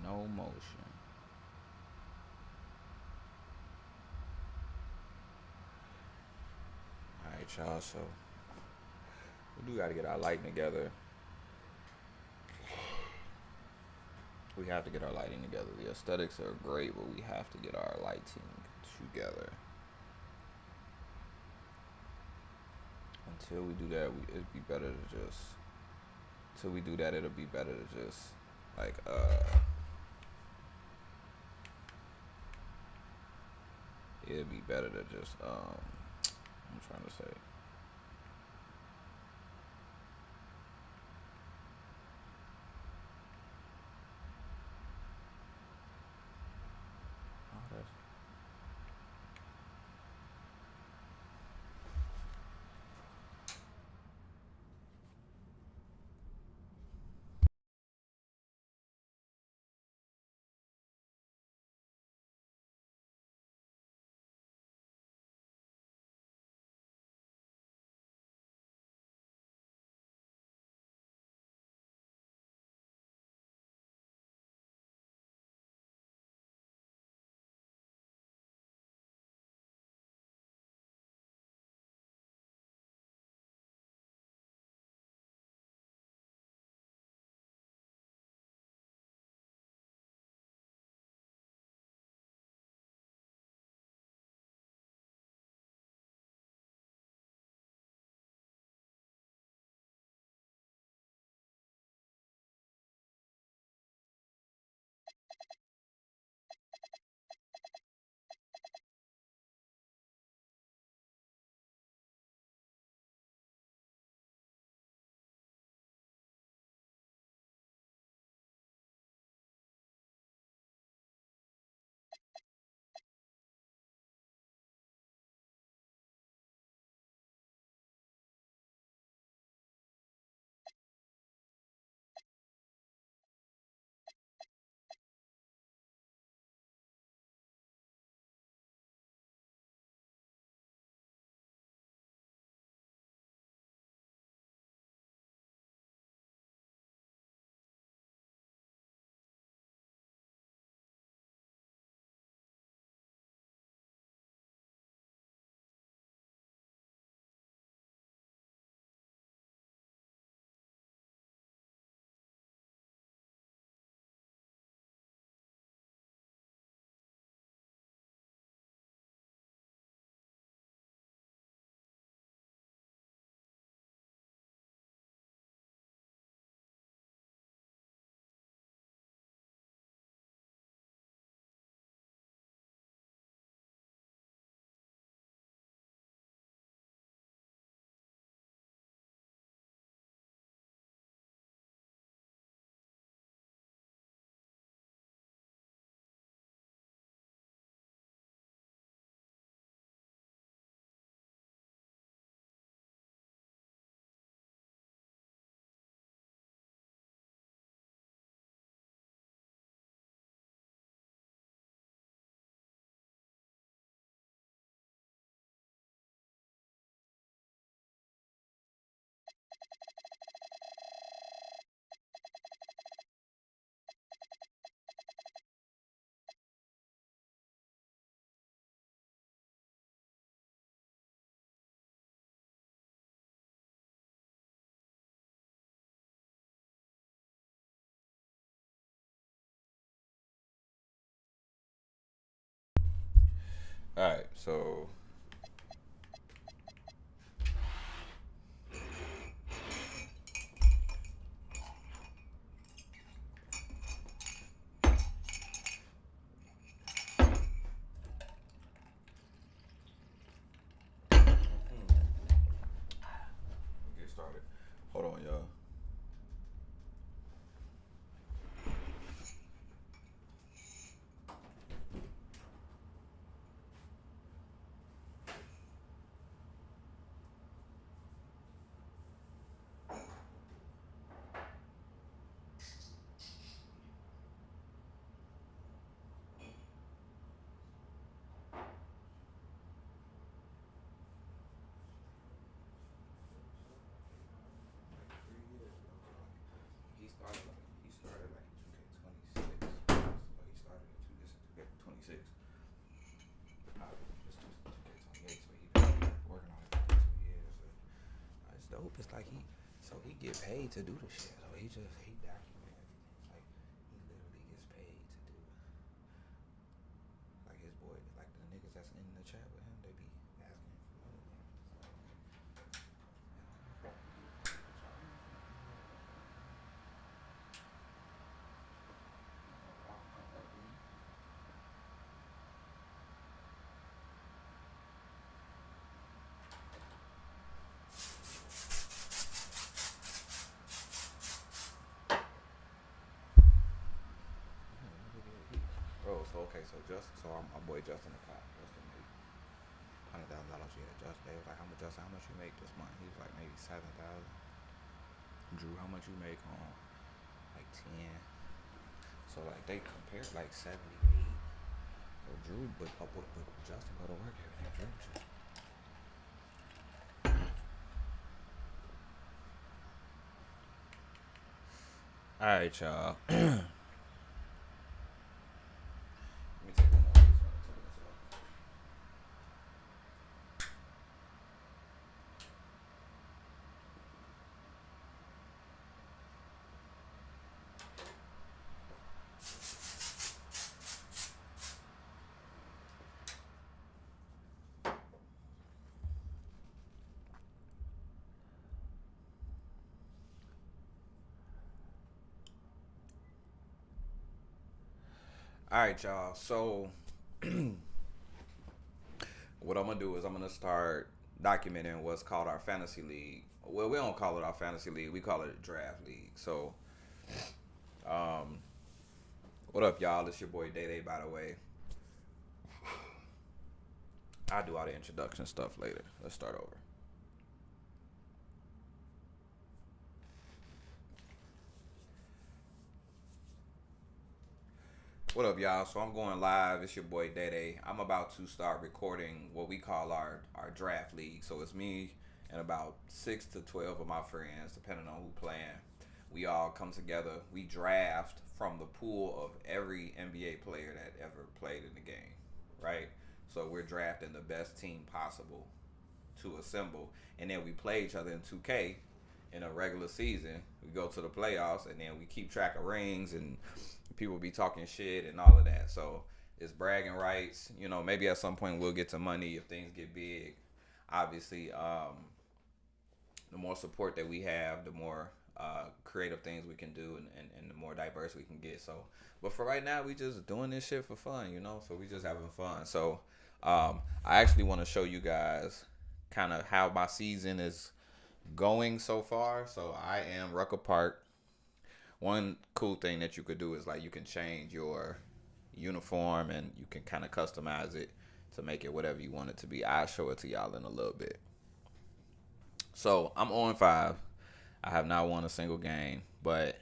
No motion. Alright, y'all, so we do gotta get our lighting together. We have to get our lighting together. The aesthetics are great, but we have to get our lighting together. Until we do that, it'd be better to just. Until we do that, it'll be better to just like it'd be better to just I'm trying to say. Oh, that's all right. So we'll get started. Hold on, y'all. hope it's like he get paid to do the shit. So he document everything. It's like he literally gets paid to do it. Like his boy, like the niggas that's in the chat with him, they be asking for money. Bro, so okay, so my boy Justin the cop. Justin made $100,000. Yeah, Justin. They was like, how much you make this month? He was like maybe 7,000. Drew, how much you make on like 10? So like they compared like 78. So Drew, but Justin go to work every day. Drew just. All right, y'all. Let me take one of these. All right, y'all. So what I'm gonna do is I'm gonna start documenting what's called our fantasy league. Well, we don't call it our fantasy league. We call it a draft league. So, what up, y'all? It's your boy Day Day, by the way. I'll do all the introduction stuff later. Let's start over. What up, y'all? So I'm going live. It's your boy Day Day. I'm about to start recording what we call our draft league. So it's me and about 6 to 12 of my friends, depending on who playing. We all come together. We draft from the pool of every NBA player that ever played in the game, right? So we're drafting the best team possible to assemble, and then we play each other in 2K in a regular season. We go to the playoffs, and then we keep track of rings, and people be talking shit and all of that. So it's bragging rights. You know, maybe at some point we'll get to money if things get big. Obviously, the more support that we have, the more creative things we can do, and the more diverse we can get. So, but for right now, we just doing this shit for fun, you know. So we just having fun. So I actually want to show you guys kind of how my season is going so far. So I am Rucker Park. One cool thing that you could do is like you can change your uniform and you can kind of customize it to make it whatever you want it to be. I'll show it to y'all in a little bit. So I'm 0-5. I have not won a single game, but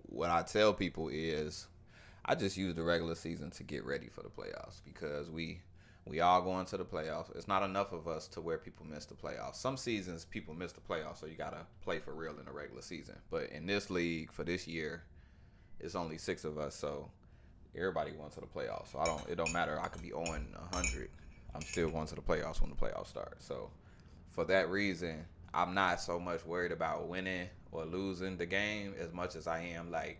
what I tell people is I just use the regular season to get ready for the playoffs because we all going to the playoffs. It's not enough of us to where people miss the playoffs. Some seasons people miss the playoffs, so you gotta play for real in the regular season. But in this league for this year, it's only 6 of us, so everybody going to the playoffs. So it don't matter. I could be 0-100. I'm still going to the playoffs when the playoffs start. So for that reason, I'm not so much worried about winning or losing the game as much as I am like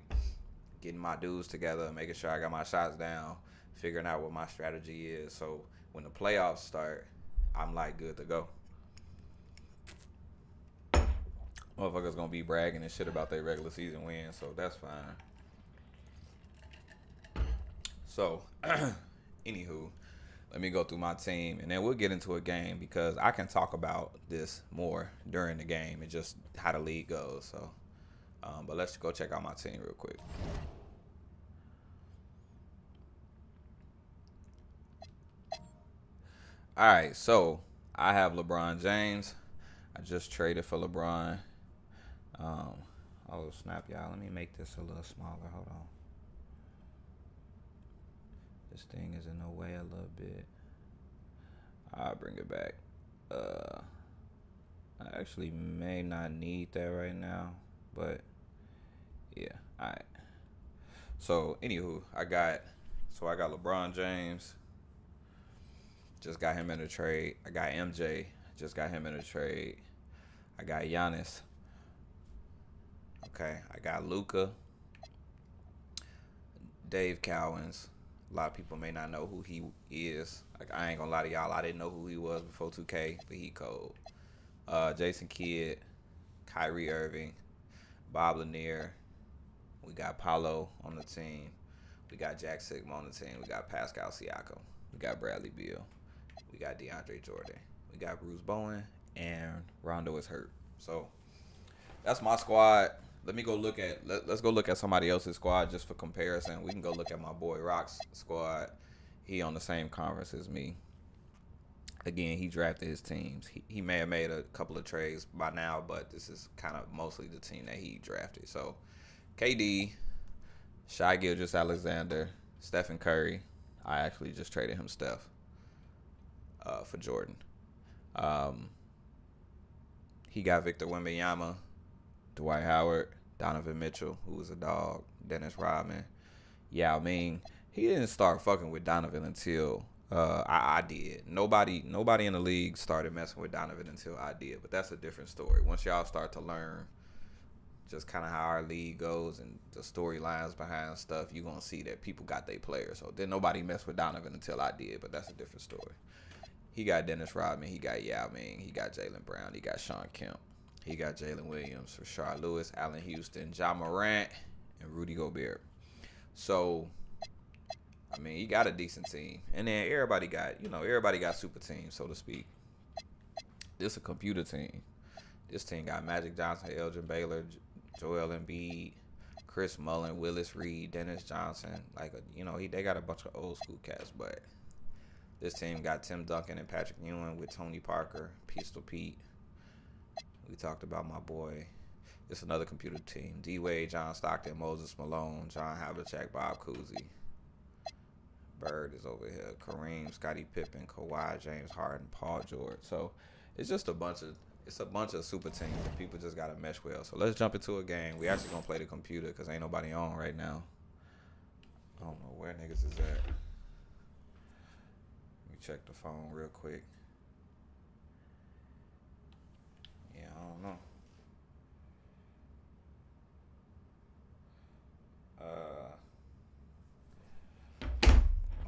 getting my dudes together, making sure I got my shots down, figuring out what my strategy is. So when the playoffs start, I'm like good to go. Motherfuckers gonna be bragging and shit about their regular season win, so that's fine. So, anywho, let me go through my team, and then we'll get into a game because I can talk about this more during the game and just how the league goes. So, but let's go check out my team real quick. All right, so I have LeBron James. I just traded for LeBron. Oh snap, y'all! Let me make this a little smaller. Hold on. This thing is in the way a little bit. I'll bring it back. I actually may not need that right now, but yeah. All right. So anywho, I got LeBron James. Just got him in a trade. I got MJ. Just got him in a trade. I got Giannis. Okay, I got Luca, Dave Cowens. A lot of people may not know who he is. Like I ain't gonna lie to y'all, I didn't know who he was before 2K, but he cold. Jason Kidd, Kyrie Irving, Bob Lanier. We got Paulo on the team. We got Jack Sigma on the team. We got Pascal Siakam. We got Bradley Beal. We got DeAndre Jordan. We got Bruce Bowen, and Rondo is hurt. So that's my squad. Let me go look at. Let's go look at somebody else's squad just for comparison. We can go look at my boy Rock's squad. He on the same conference as me. Again, he drafted his teams. He may have made a couple of trades by now, but this is kind of mostly the team that he drafted. So, KD, Shai Gilgeous-Alexander, Stephen Curry. I actually just traded him Steph for Jordan. He got Victor Wembanyama, Dwight Howard, Donovan Mitchell, who was a dog, Dennis Rodman, Yao Ming. He didn't start fucking with Donovan until I did. Nobody in the league started messing with Donovan until I did, but that's a different story. Once y'all start to learn just kind of how our league goes and the storylines behind stuff, you're going to see that people got their players. So then nobody messed with Donovan until I did, but that's a different story. He got Dennis Rodman. He got Yao Ming. He got Jaylen Brown. He got Sean Kemp. He got Jalen Williams, Rashard Lewis, Allen Houston, Ja Morant, and Rudy Gobert. So, I mean, he got a decent team. And then everybody got super teams, so to speak. This a computer team. This team got Magic Johnson, Elgin Baylor, Joel Embiid, Chris Mullin, Willis Reed, Dennis Johnson. They got a bunch of old school cats, but this team got Tim Duncan and Patrick Ewing with Tony Parker, Pistol Pete. We talked about my boy. It's another computer team. D-Wade, John Stockton, Moses Malone, John Havlicek, Bob Cousy. Bird is over here. Kareem, Scottie Pippen, Kawhi, James Harden, Paul George. So it's just a bunch of super teams that people just gotta mesh well. So let's jump into a game. We actually gonna play the computer because ain't nobody on right now. I don't know where niggas is at. Let me check the phone real quick. Yeah, I don't know.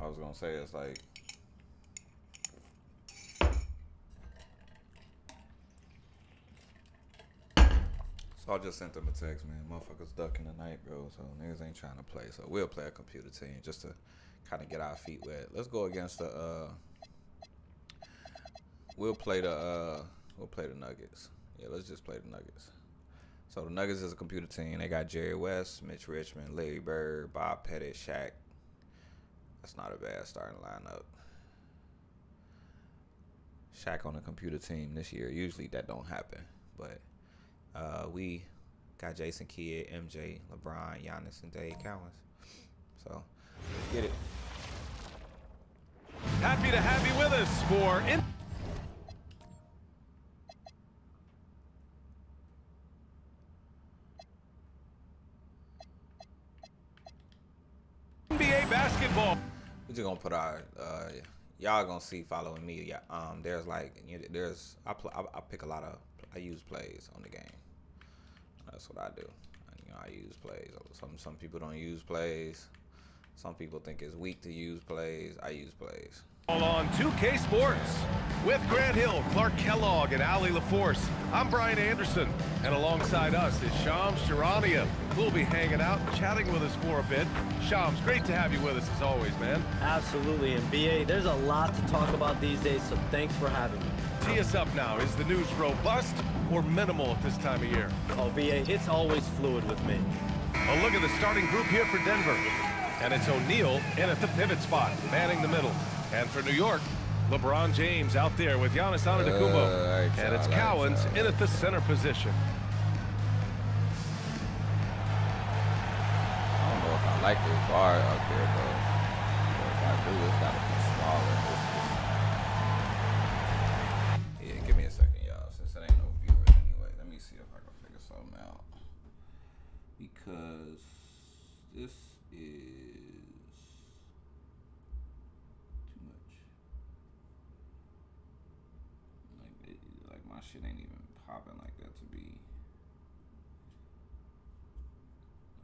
I was gonna say it's like so I just sent them a text, man. Motherfuckers ducking tonight, bro. So niggas ain't trying to play. So we'll play a computer team just to kind of get our feet wet. Let's go against the we'll play the Nuggets. Yeah, let's just play the Nuggets. So the Nuggets is a computer team. They got Jerry West, Mitch Richmond, Larry Bird, Bob Pettit, Shaq. That's not a bad starting lineup. Shaq on a computer team this year. Usually that don't happen. But we got Jason Kidd, MJ, LeBron, Giannis, and Dave Cowens. So let's get it. Happy to have you with us for NBA basketball. We're just gonna put our y'all gonna see following me. Yeah, I use plays on the game. That's what I do. I use plays. Some people don't use plays. Some people think it's weak to use plays. I use plays. All on 2K Sports with Grant Hill, Clark Kellogg, and Ali LaForce. I'm Brian Anderson, and alongside us is Shams Charania, who'll be hanging out, chatting with us for a bit. Shams, great to have you with us as always, man. Absolutely, and BA, there's a lot to talk about these days, so thanks for having me. Tee us up now. Is the news robust or minimal at this time of year? Oh, BA, it's always fluid with me. A look at the starting group here for Denver. And it's O'Neal in at the pivot spot, manning the middle. And for New York, LeBron James out there with Giannis Antetokounmpo. And it's Cowens in at the center position. I don't know if I like this bar out there, but if I do, it's gotta be smaller. Yeah, give me a second, y'all. Since it ain't no viewers anyway, let me see if I can figure something out. Because this is too much. Like my shit ain't even popping like that to be.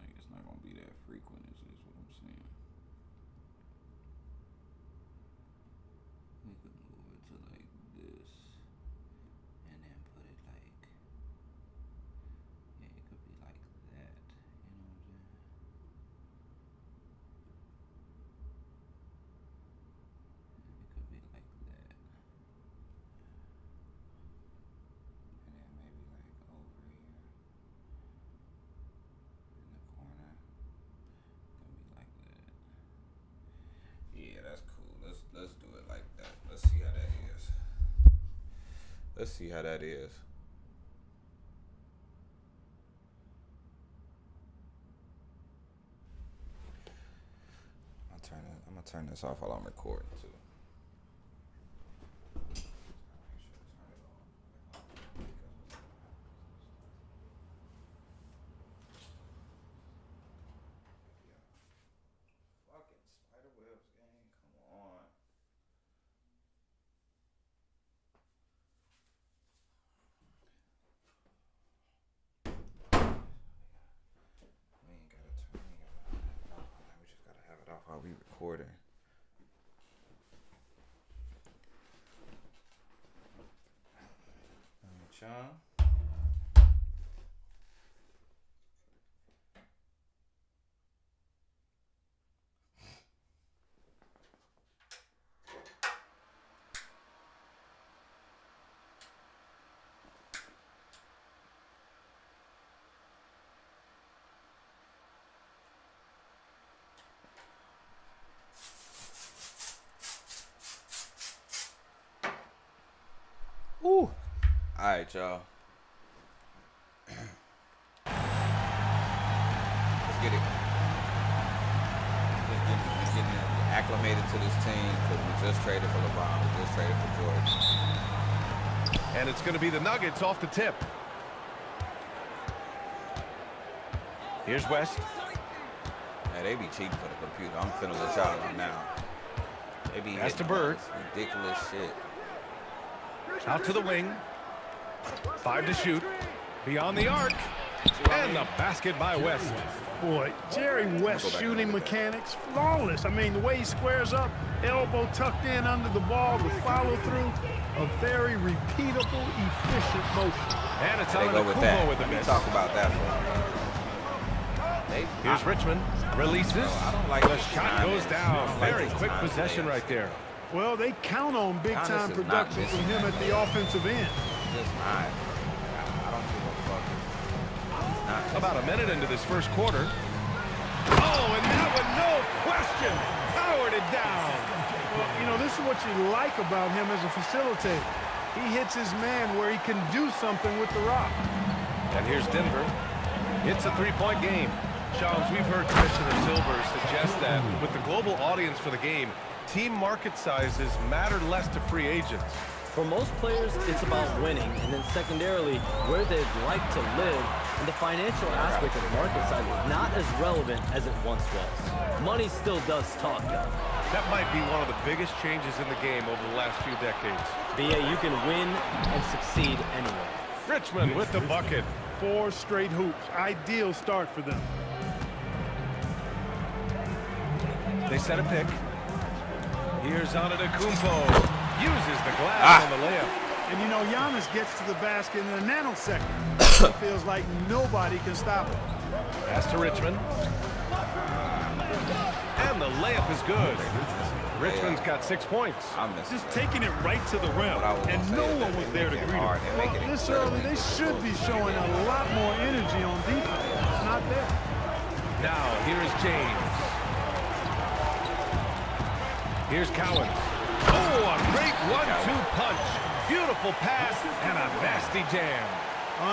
Like, it's not gonna be that frequent. Is what I'm saying. We could move it to like this, and then put it like. Yeah, it could be like that. You know what I'm saying? It could be like that. And then maybe like over here in the corner. Gonna be like that. Yeah, that's cool. Let's do it like that. Let's see how that is. Let's see how that is. I'm gonna turn this off while I'm recording too. Fucking spider webs, gang. Come on. We ain't gotta turn it off. We just gotta have it off while we recording. Sean. Woo. All right, y'all. Let's get it. Just getting acclimated to this team because we just traded for LeBron. We just traded for Jordan. And it's going to be the Nuggets off the tip. Here's West. Yeah, they be cheating for the computer. I'm finna let y'all know now. They be That's to hitting Bird. ridiculous shit. Out to the wing. 5 to shoot. Beyond the arc. And the basket by West. Boy, Jerry West's shooting mechanics, flawless. I mean, the way he squares up, elbow tucked in under the ball, the follow through, a very repeatable, efficient motion. And it's They on go to with Kubo that. with the Let me miss. talk about that for a minute. Here's Richmond. Releases. I don't like The this shot timing. goes I down. don't like Very this quick timing. possession right there. Well, they count on big-time Giannis is not production from missing him that at the bad. offensive end. Just not. I don't give a fuck. He's not. About a minute into this first quarter. Oh, and that one, no question, powered it down. Well, you know, this is what you like about him as a facilitator. He hits his man where he can do something with the rock. And here's Denver. It's a three-point game. Shams, we've heard Commissioner Silver suggest that with the global audience for the game, team market sizes matter less to free agents. For most players, it's about winning, and then secondarily, where they'd like to live, and the financial aspect of market size is not as relevant as it once was. Money still does talk, though. That might be one of the biggest changes in the game over the last few decades. BA, you can win and succeed anywhere. Richmond with the bucket. 4 straight hoops. Ideal start for them. They set a pick. Here's Antetokounmpo. Uses the glass on the layup. And, you know, Giannis gets to the basket in a nanosecond. It feels like nobody can stop him. Pass to Richmond. And the layup is good. Richmond's got 6 points. I'm missing. Just taking it right to the rim, What I was and gonna say no is one that was they there to make it greet hard. him. They make it This early, they should be showing a lot more energy on defense. It's not there. Now, here is James. Here's Cowens. Oh, a great 1-2 punch. Beautiful pass and a nasty jam.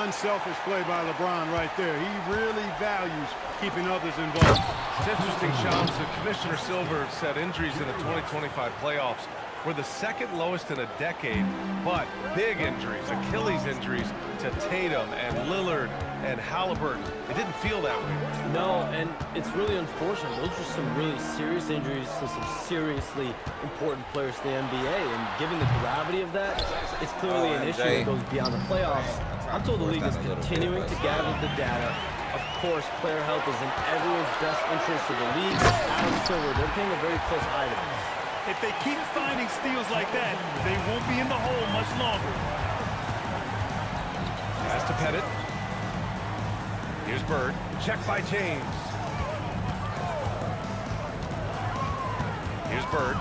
Unselfish play by LeBron right there. He really values keeping others involved. It's interesting, Shams, that Commissioner Silver said injuries in the 2025 playoffs were the second lowest in a decade, but big injuries, Achilles injuries to Tatum and Lillard and Halliburton. It didn't feel that way. No, and it's really unfortunate. Those are some really serious injuries to some seriously important players to the NBA, and given the gravity of that, it's clearly an issue that goes beyond the playoffs I'm told the league is continuing to gather the data. Of course, player health is in everyone's best interest of the league. Adam Silver, they're paying a very close eye to this. If they keep finding steals like that, they won't be in the hole much longer. Pass to Pettit. Here's Bird. Check by James. Here's Bird.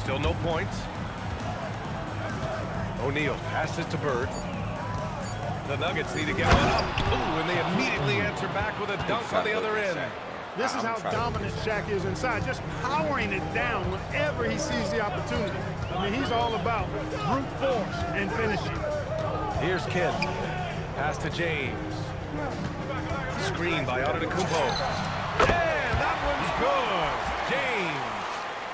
Still no points. O'Neal passes to Bird. The Nuggets need to get one up. Ooh, and they immediately answer back with a dunk on the other end. This is how dominant Shaq is inside, just powering it down whenever he sees the opportunity. I mean, he's all about brute force and finishing. Here's Kent. Pass to James. Screen by Antetokounmpo. And that one's good. James.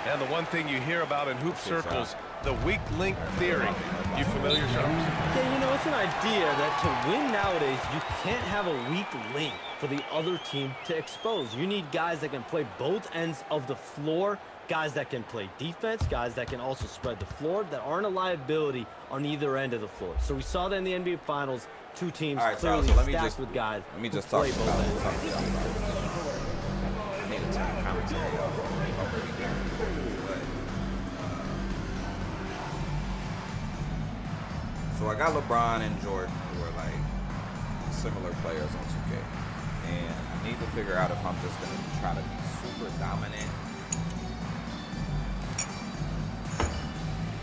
And the one thing you hear about in hoop circles, the weak link theory. You familiar, Sharps? Yeah, you know, it's an idea that to win nowadays, you can't have a weak link for the other team to expose. You need guys that can play both ends of the floor, guys that can play defense, guys that can also spread the floor, that aren't a liability on either end of the floor. So we saw that in the NBA Finals, two teams clearly stacked with guys Let me just who talk play both ends. about it. I need to turn commentary off. So I got LeBron and Jordan, who are like similar players on 2K. And I need to figure out if I'm just going to try to be super dominant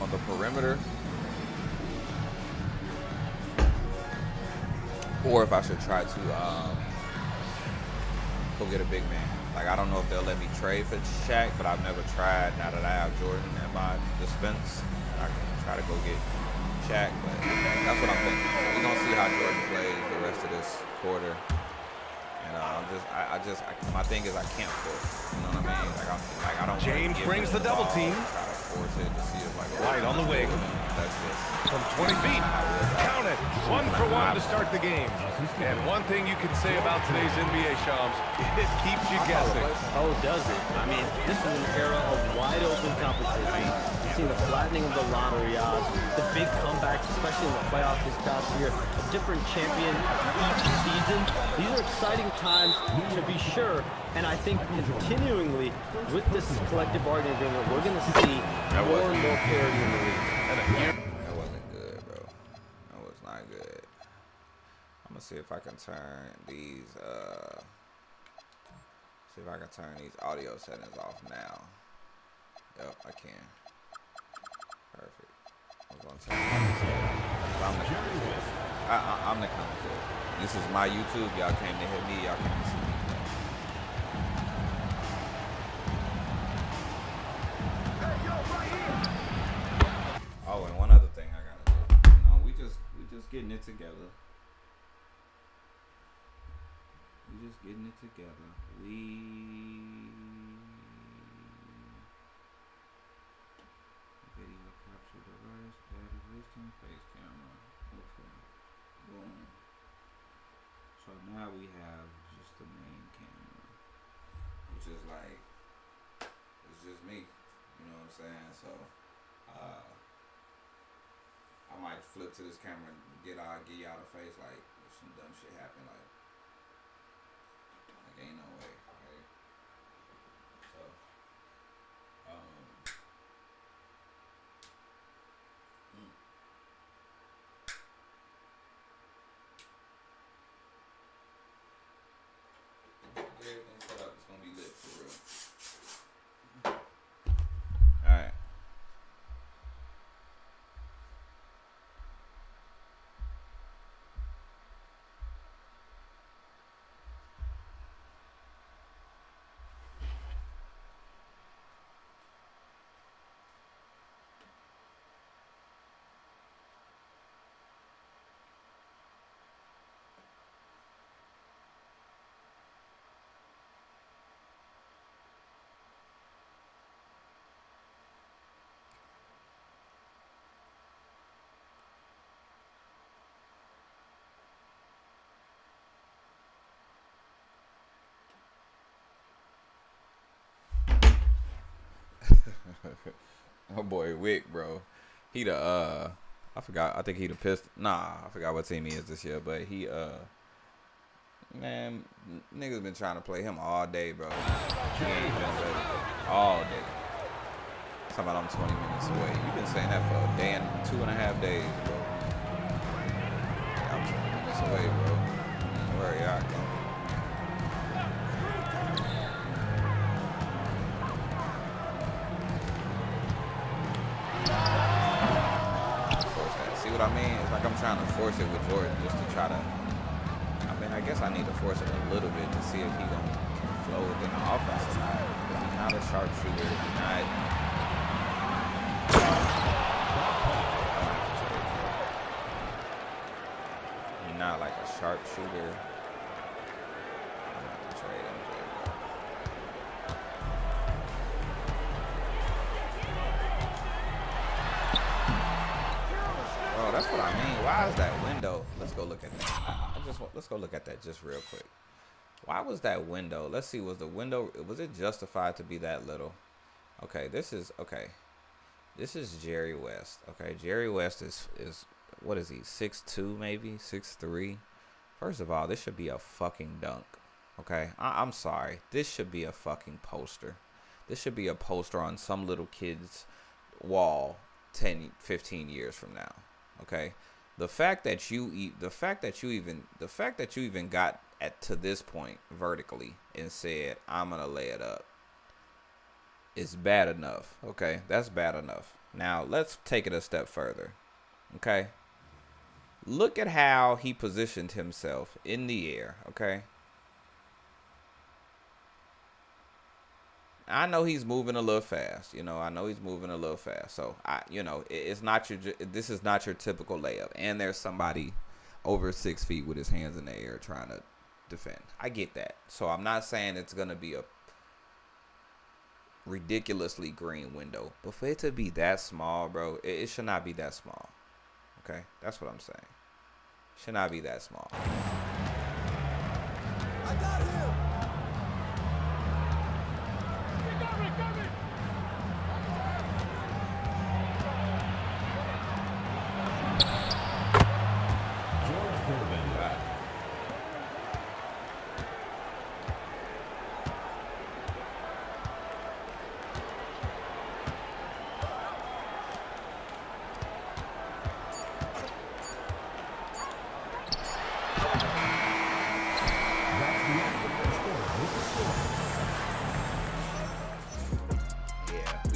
on the perimeter, or if I should try to go get a big man. Like, I don't know if they'll let me trade for Shaq, but I've never tried now that I have Jordan at my dispense. I can try to go get Shaq, but that's what I'm thinking. We're gonna see how Jordan plays the rest of this quarter, and my thing is I can't force. You know what I mean? Like I don't. James brings the double team. Try to force it to see if White on the wing. That's just From 20 feet. Count it. 1 for 1 to start the game. And one thing you can say about today's NBA, Shams, it keeps you guessing. Oh, does it? I mean, this is an era of wide open competition. We've seen the flattening of the lottery odds, the big comebacks, especially in the playoffs this past year, a different champion each season. These are exciting times to be sure. And I think continuingly with this collective bargaining agreement, we're going to see more and more parity in the league. that wasn't good, bro. That was not good. I'm gonna see if I can turn these audio settings off now. Yep, I can. Perfect. I'm gonna turn I'm the commentator. This is my YouTube. Y'all came to hear me. Y'all came to see me. Oh, and one other thing I gotta do. You know, we just getting it together. We just getting it together. Video capture device, data listing, face camera. Okay. Boom. So now we have just the main camera, which is like, it's just me. You know what I'm saying? So, I might flip to this camera and give y'all the face, like, if some dumb shit happen, like ain't no way, right? So, everything set up, it's gonna be lit for real. Alright. My boy Wick, bro. He the I forgot. I think he the Pistons. Nah, I forgot what team he is this year. But he, man, niggas been trying to play him all day, bro. He ain't been ready all day. Talking about I'm 20 minutes away. You've been saying that for a day and 2.5 days, bro. I'm 20 minutes away, bro. Where y'all come? See what I mean? It's like I'm trying to force it with Jordan just to try to. I mean, I guess I need to force it a little bit to see if he gonna flow within the offense or not. But he's not a sharpshooter. He's not. He's not like a sharpshooter. I'm gonna have to trade him. Oh, that's what I mean. Why is that window? Let's go look at that. Let's go look at that just real quick. Why was that window? Let's see. Was it justified to be that little? Okay, this is Jerry West. Okay, Jerry West is what is he? 6'2", maybe 6'3". First of all, this should be a fucking dunk. Okay, I'm sorry. This should be a fucking poster. This should be a poster on some little kid's wall 10, 15 years from now. Okay, the fact that you even got to this point vertically and said I'm gonna lay it up is bad enough. Okay, that's bad enough. Now let's take it a step further. Okay, look at how he positioned himself in the air. Okay, I know he's moving a little fast. So it's not this is not your typical layup. And there's somebody over 6 feet with his hands in the air trying to defend. I get that. So I'm not saying it's going to be a ridiculously green window. But for it to be that small, bro, it should not be that small. Okay? That's what I'm saying. It should not be that small. I got him.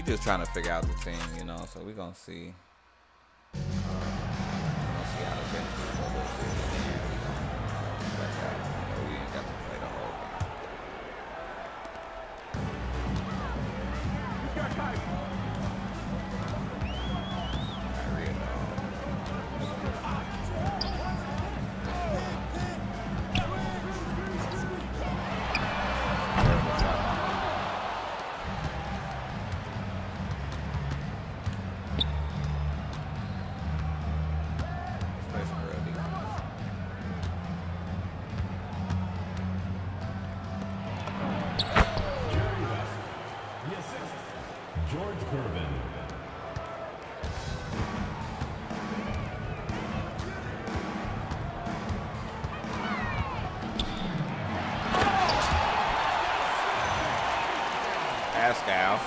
Just trying to figure out the team, so we're gonna see. We're gonna see how the bench is a little bit, and we're gonna check out. We ain't got to play the whole Pascal.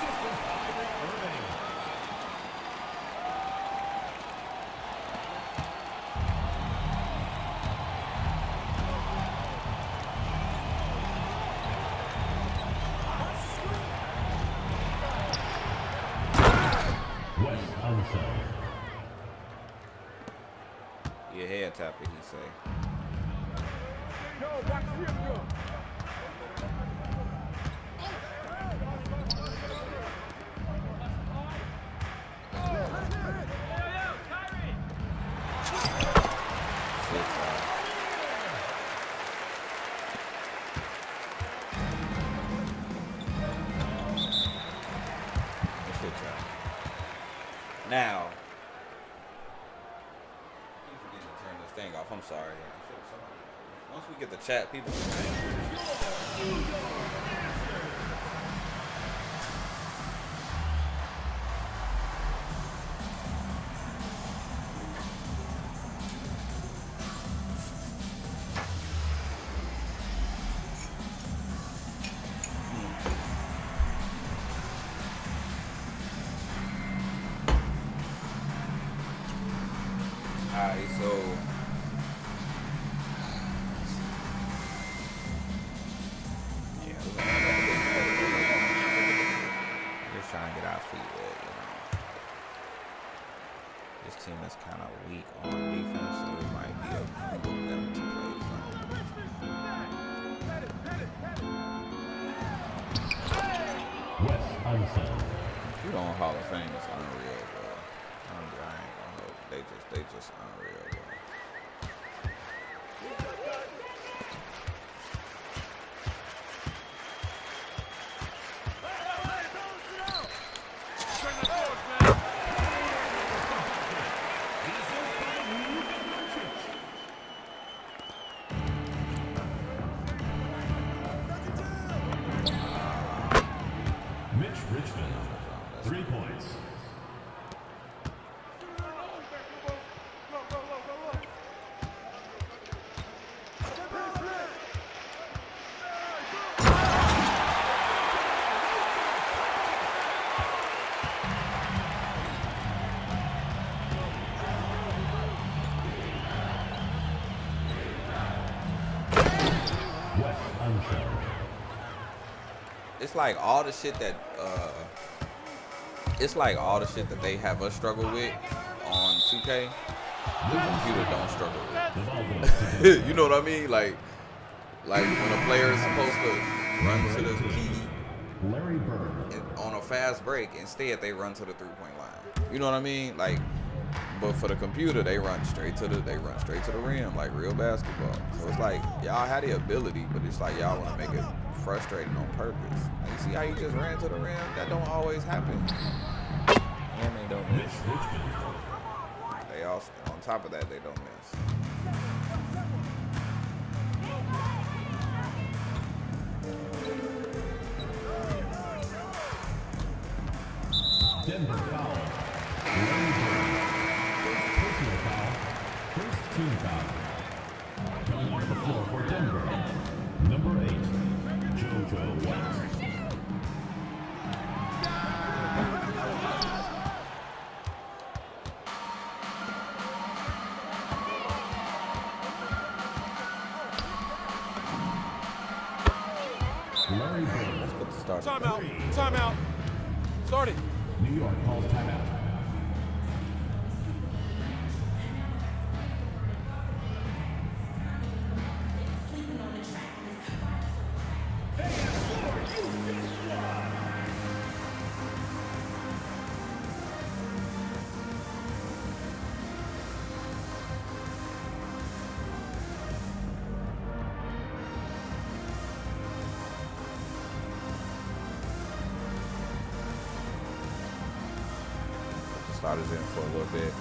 Your head tapper, he say. Now, keep forgetting to turn this thing off. I'm sorry. Once we get the chat, people. Alright, so yeah, we're just trying to get our feet wet, you know. This team is kind of weak on defense, so we might be able to move them to play zone. Wes Unseld. You know, Hall of Fame is unreal, bro. I ain't gonna hold. They just unreal, bro. Mitch Richmond. 3 points. Wes Unseld. It's like all the shit that they have us struggle with on 2K. The computer don't struggle The ball goes to Denver. with. You know what I mean? Like when a player is supposed to run to the key Larry Bird. on a fast break, instead they run to the 3-point line. You know what I mean? Like, but for the computer, they run straight to the rim, like real basketball. So it's like y'all had the ability, but it's like y'all want to make it frustrating on purpose. Like, you see how you just ran to the rim? That don't always happen. And they don't Mitch miss. Richmond. They also, on top of that, they don't miss. Denver foul. Larry Bird. First personal foul. First team foul. Coming onto the floor for Denver. Number 8, JoJo White. Larry Bird. Put the start. Timeout. Timeout. Start it. New York calls timeout. Starters in for a little bit.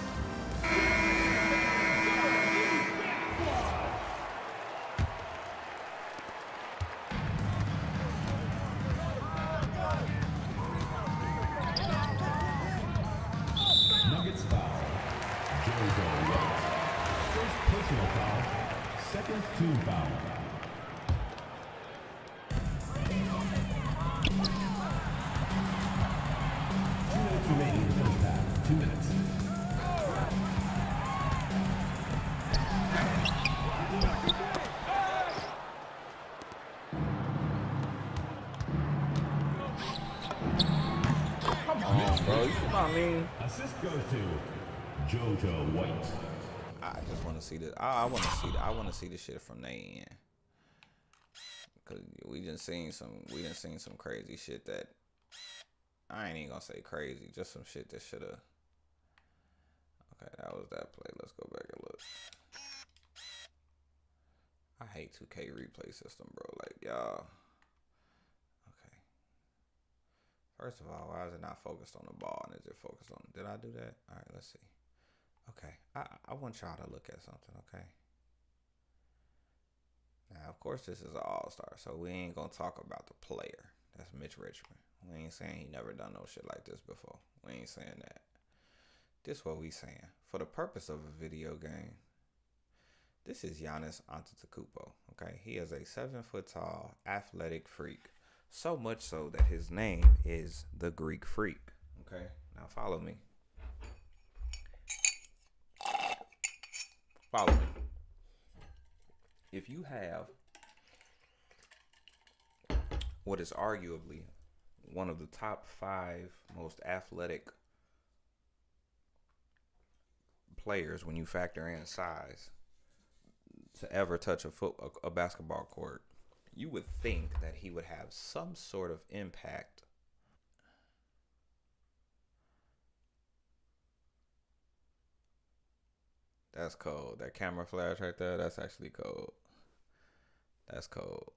Nuggets foul. JoJo White. First personal foul. Second team foul. 2 minutes remaining in the first half. 2 minutes. Come on, bro. You know what I mean? Assist goes to JoJo White. I just want to see this. I want to see that. I want to see the shit from their end. Cause we done seen some crazy shit that I ain't even gonna say crazy. Just some shit that shoulda. Okay, that was that play. Let's go back and look. I hate 2K replay system, bro. Like y'all. Okay. First of all, why is it not focused on the ball and is it focused on? Did I do that? All right, let's see. Okay, I want y'all to look at something, okay? Now, of course, this is an all-star, so we ain't gonna talk about the player. That's Mitch Richmond. We ain't saying he never done no shit like this before. We ain't saying that. This what we saying. For the purpose of a video game, this is Giannis Antetokounmpo, okay? He is a 7-foot-tall, athletic freak. So much so that his name is the Greek Freak, okay? Now follow me. Follow me. If you have what is arguably one of the top 5 most athletic players when you factor in size to ever touch a basketball court, you would think that he would have some sort of impact. That's cold. That camera flash right there, that's actually cold. That's cold.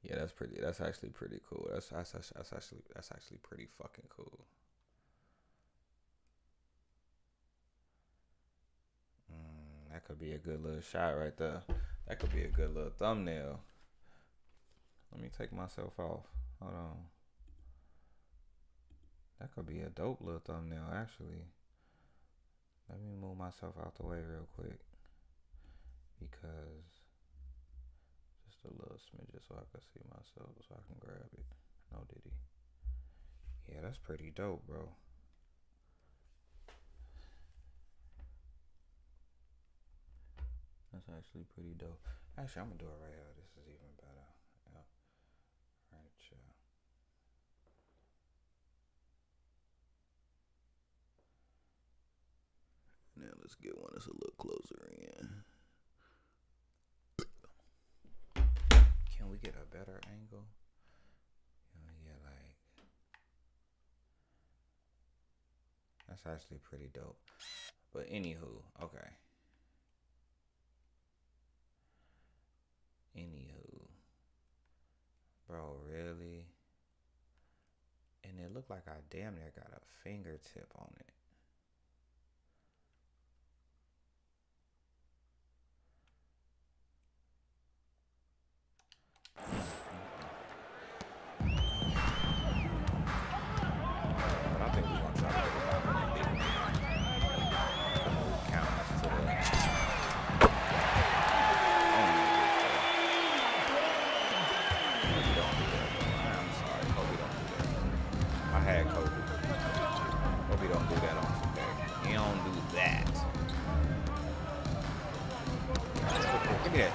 Yeah, that's pretty. That's actually pretty cool. That's actually pretty fucking cool. That could be a good little shot right there. That could be a good little thumbnail. Let me take myself off. Hold on. That could be a dope little thumbnail, actually. Let me move myself out the way real quick. Because just a little smidget so I can see myself, so I can grab it. No diddy. Yeah, that's pretty dope, bro. That's actually pretty dope. Actually, I'm gonna do it right here. This is even better. Yeah. Right, yeah. Now let's get one that's a little closer in. Can we get a better angle? Yeah, like that's actually pretty dope. But anywho, okay. Bro, really? And it looked like I damn near got a fingertip on it. But I think we're gonna try to get it out in big count to the had Kobe. Kobe don't do that on today. He don't do that. Give me that.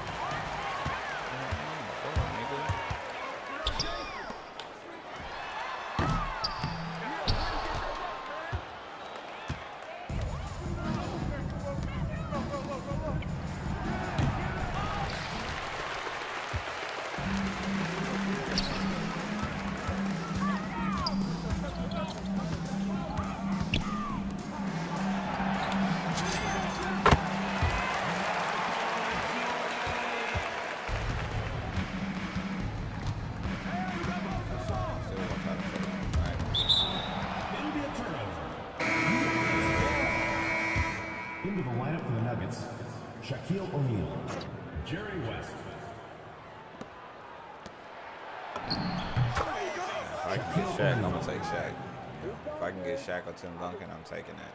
Into the lineup for the Nuggets, Shaquille O'Neal, Jerry West. If I can get Shaq, I'm gonna take Shaq. If I can get Shaq or Tim Duncan, I'm taking that.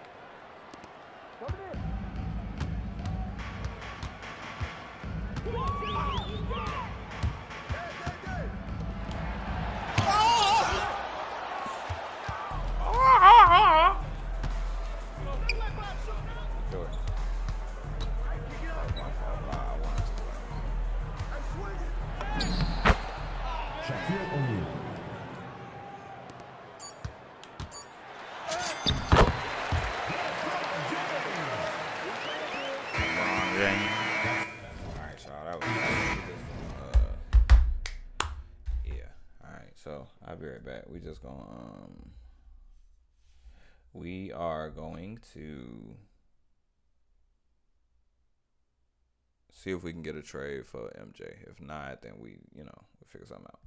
Shaquille O'Neal. Alright, y'all. That was yeah. Alright, so I'll be right back. We are going to see if we can get a trade for MJ. If not, then we'll figure something out.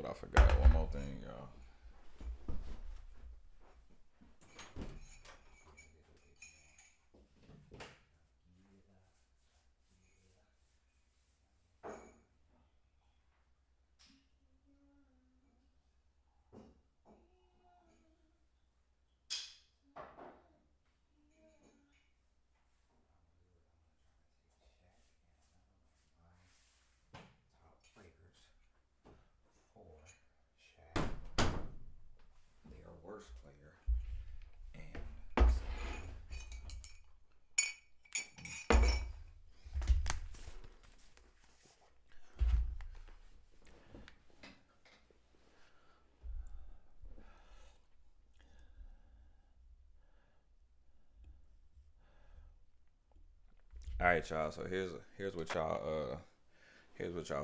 what I forgot. One more thing, y'all. Worst player and all right, y'all. So here's what y'all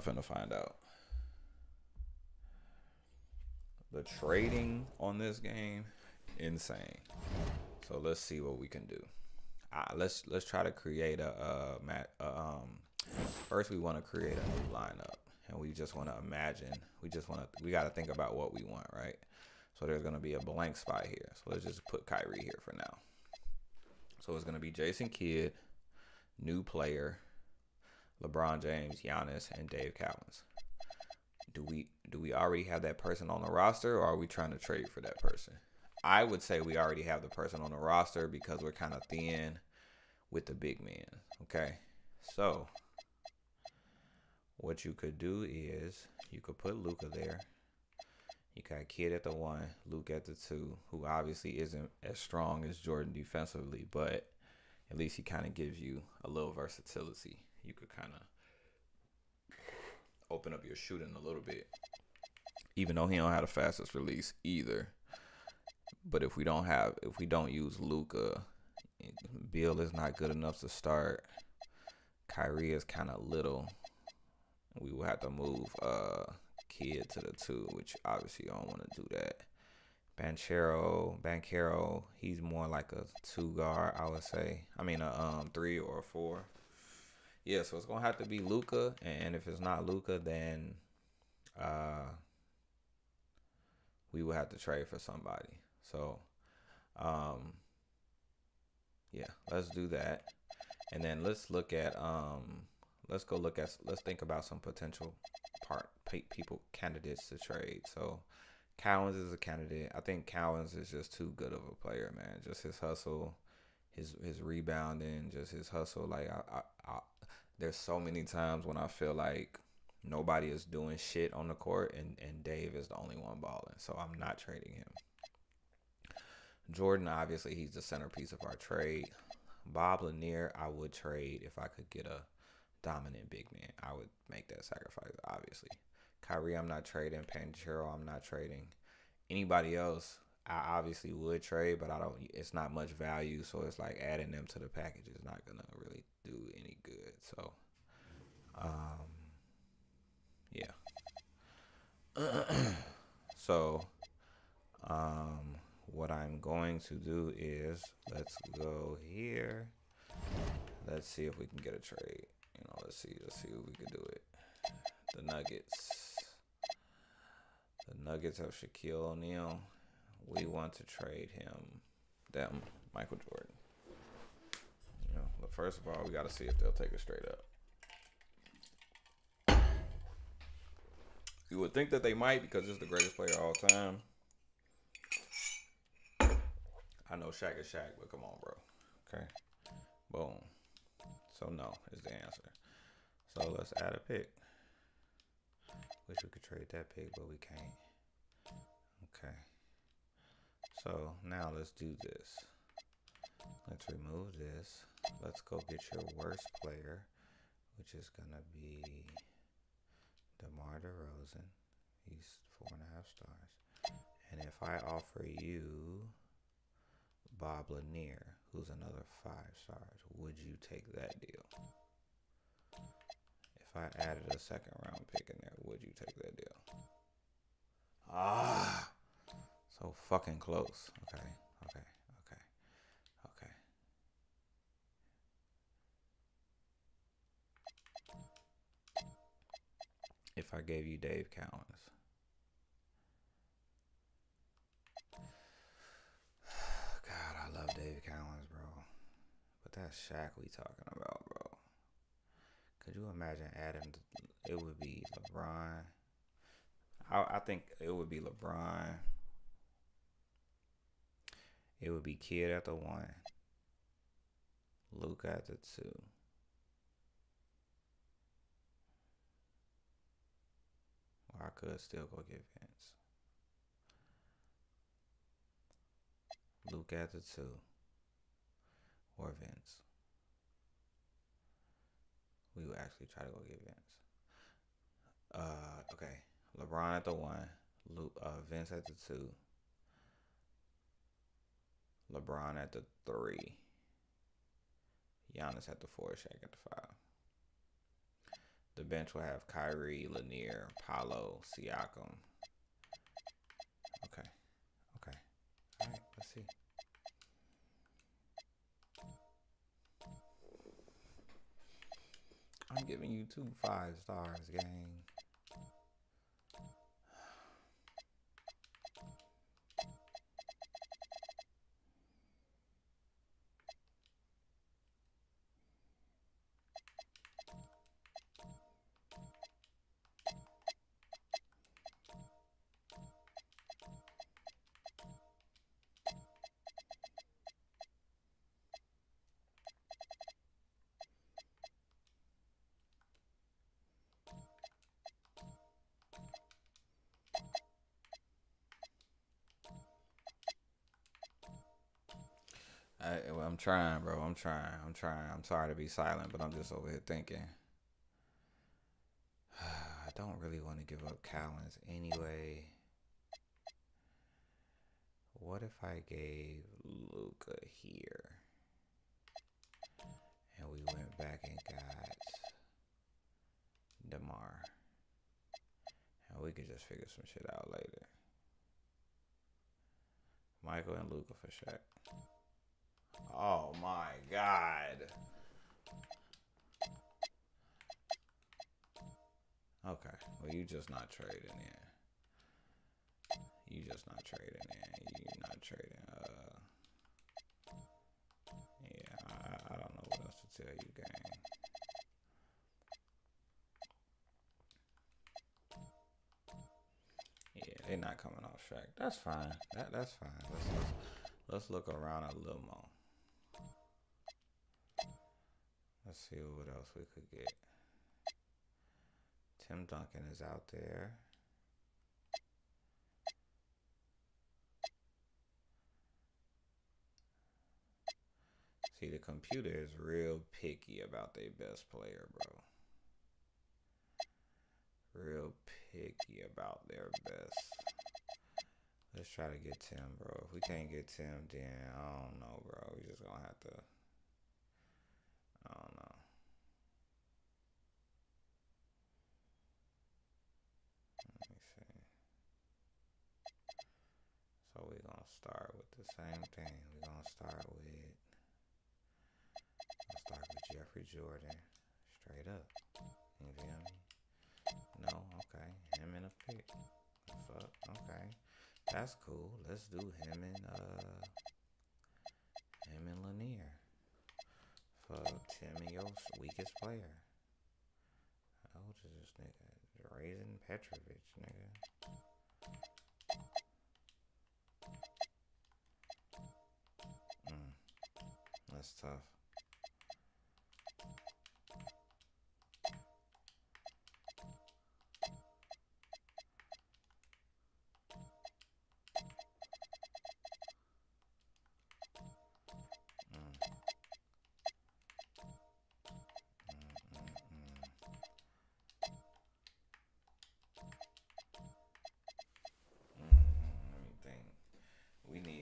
finna find out. The trading on this game, insane. So let's see what we can do. Let's try to create first we want to create a new lineup, and we just want to imagine. We got to think about what we want, right? So there's gonna be a blank spot here. So let's just put Kyrie here for now. So it's gonna be Jason Kidd, new player, LeBron James, Giannis, and Dave Cowens. Do we already have that person on the roster, or are we trying to trade for that person? I would say we already have the person on the roster because we're kind of thin with the big men. Okay, so what you could do is you could put Luka there. You got Kidd at the 1, Luke at the 2, who obviously isn't as strong as Jordan defensively, but at least he kind of gives you a little versatility. You could kind of open up your shooting a little bit, even though he don't have the fastest release either. But if we don't use Luka, Beal is not good enough to start. Kyrie is kind of little. We will have to move Kidd to the 2, which obviously you don't want to do that. Banchero, he's more like a 2 guard, I would say. I mean a 3 or a 4. Yeah, so it's gonna have to be Luka, and if it's not Luka, then we will have to trade for somebody. So yeah, let's do that. And then let's think about some potential candidates to trade. So Cowens is a candidate. I think Cowens is just too good of a player, man. Just his hustle, his rebounding, just his hustle. Like there's so many times when I feel like nobody is doing shit on the court, and Dave is the only one balling. So I'm not trading him. Jordan, obviously, he's the centerpiece of our trade. Bob Lanier, I would trade if I could get a dominant big man. I would make that sacrifice, obviously. Kyrie, I'm not trading. Banchero, I'm not trading. Anybody else, I obviously would trade, but it's not much value, so it's like adding them to the package is not gonna really do any good. So yeah. So what I'm going to do is, let's go here. Let's see if we can get a trade. Let's see if we can do it. The Nuggets have Shaquille O'Neal. We want to trade him. Them, Michael Jordan. But first of all, we got to see if they'll take it straight up. You would think that they might, because it's the greatest player of all time. I know Shaq is Shaq, but come on, bro. Okay. Boom. So no is the answer. So let's add a pick. Wish we could trade that pick, but we can't. Okay. So now let's do this. Let's remove this. Let's go get your worst player, which is going to be DeMar DeRozan. He's 4.5 stars. And if I offer you Bob Lanier, who's another 5 stars, would you take that deal? If I added a second round pick in there, would you take that deal? So fucking close. Okay. If I gave you Dave Cowens, that's Shaq we talking about, bro. Could you imagine adding? It would be LeBron. I think it would be LeBron. It would be Kid at the 1. Luke at the 2. Or I could still go get Vince. Luke at the 2. Or Vince. We would actually try to go get Vince. Okay. LeBron at the 1. Vince at the 2. LeBron at the 3. Giannis at the 4. Shaq at the 5. The bench will have Kyrie, Lanier, Paolo, Siakam. Okay. All right, let's see. I'm giving you 2 5 stars, gang. I'm trying, bro. I'm trying. I'm sorry to be silent, but I'm just over here thinking. I don't really want to give up Cowens anyway. What if I gave Luka here? And we went back and got DeMar. And we could just figure some shit out later. Michael and Luka for Shaq. Oh my God. Okay. Well, you just not trading in. You just not trading in. You not trading. Yeah, I don't know what else to tell you, gang. Yeah, they're not coming off Shaq. That's fine. That's fine. Let's look around a little more. Let's see what else we could get. Tim Duncan is out there. See, the computer is real picky about their best player, bro. Real picky about their best. Let's try to get Tim, bro. If we can't get Tim, then I don't know, bro. We just gonna have to. I don't know. Let me see. So we're gonna start with the same thing. We're gonna start with Jeffrey Jordan. Straight up. You feel me? No, okay. Him and a pick. What's up? Okay. That's cool. Let's do him and Lanier. For Tim and your weakest player. How old is this nigga? Drazen Petrovic, nigga. That's tough.